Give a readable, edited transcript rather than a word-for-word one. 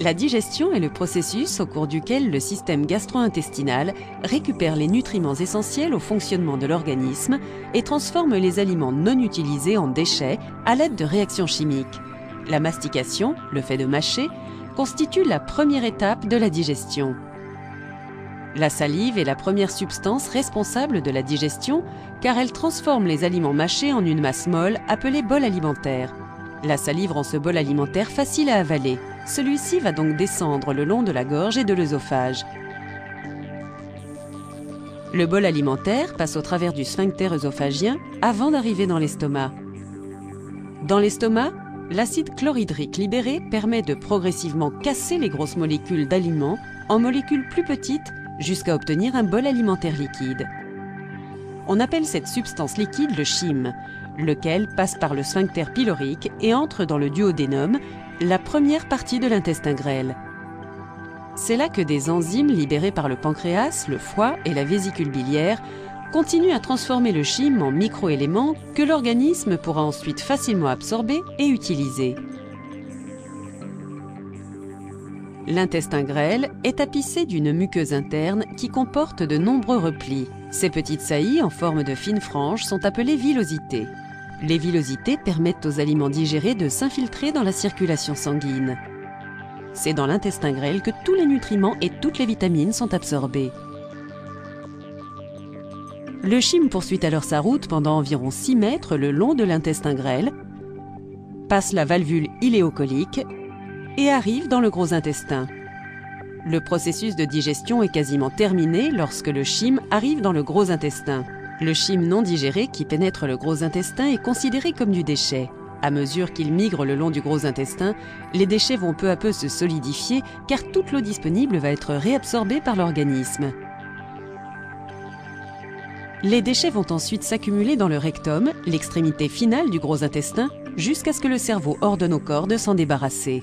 La digestion est le processus au cours duquel le système gastro-intestinal récupère les nutriments essentiels au fonctionnement de l'organisme et transforme les aliments non utilisés en déchets à l'aide de réactions chimiques. La mastication, le fait de mâcher, constitue la première étape de la digestion. La salive est la première substance responsable de la digestion car elle transforme les aliments mâchés en une masse molle appelée bol alimentaire. La salive rend ce bol alimentaire facile à avaler. Celui-ci va donc descendre le long de la gorge et de l'œsophage. Le bol alimentaire passe au travers du sphincter œsophagien avant d'arriver dans l'estomac. Dans l'estomac, l'acide chlorhydrique libéré permet de progressivement casser les grosses molécules d'aliments en molécules plus petites jusqu'à obtenir un bol alimentaire liquide. On appelle cette substance liquide le chyme, lequel passe par le sphincter pylorique et entre dans le duodénum, la première partie de l'intestin grêle. C'est là que des enzymes libérées par le pancréas, le foie et la vésicule biliaire continuent à transformer le chyme en microéléments que l'organisme pourra ensuite facilement absorber et utiliser. L'intestin grêle est tapissé d'une muqueuse interne qui comporte de nombreux replis. Ces petites saillies en forme de fines franges sont appelées villosités. Les villosités permettent aux aliments digérés de s'infiltrer dans la circulation sanguine. C'est dans l'intestin grêle que tous les nutriments et toutes les vitamines sont absorbés. Le chyme poursuit alors sa route pendant environ 6 mètres le long de l'intestin grêle, passe la valvule iléocolique et arrive dans le gros intestin. Le processus de digestion est quasiment terminé lorsque le chyme arrive dans le gros intestin. Le chyme non digéré qui pénètre le gros intestin est considéré comme du déchet. À mesure qu'il migre le long du gros intestin, les déchets vont peu à peu se solidifier car toute l'eau disponible va être réabsorbée par l'organisme. Les déchets vont ensuite s'accumuler dans le rectum, l'extrémité finale du gros intestin, jusqu'à ce que le cerveau ordonne au corps de s'en débarrasser.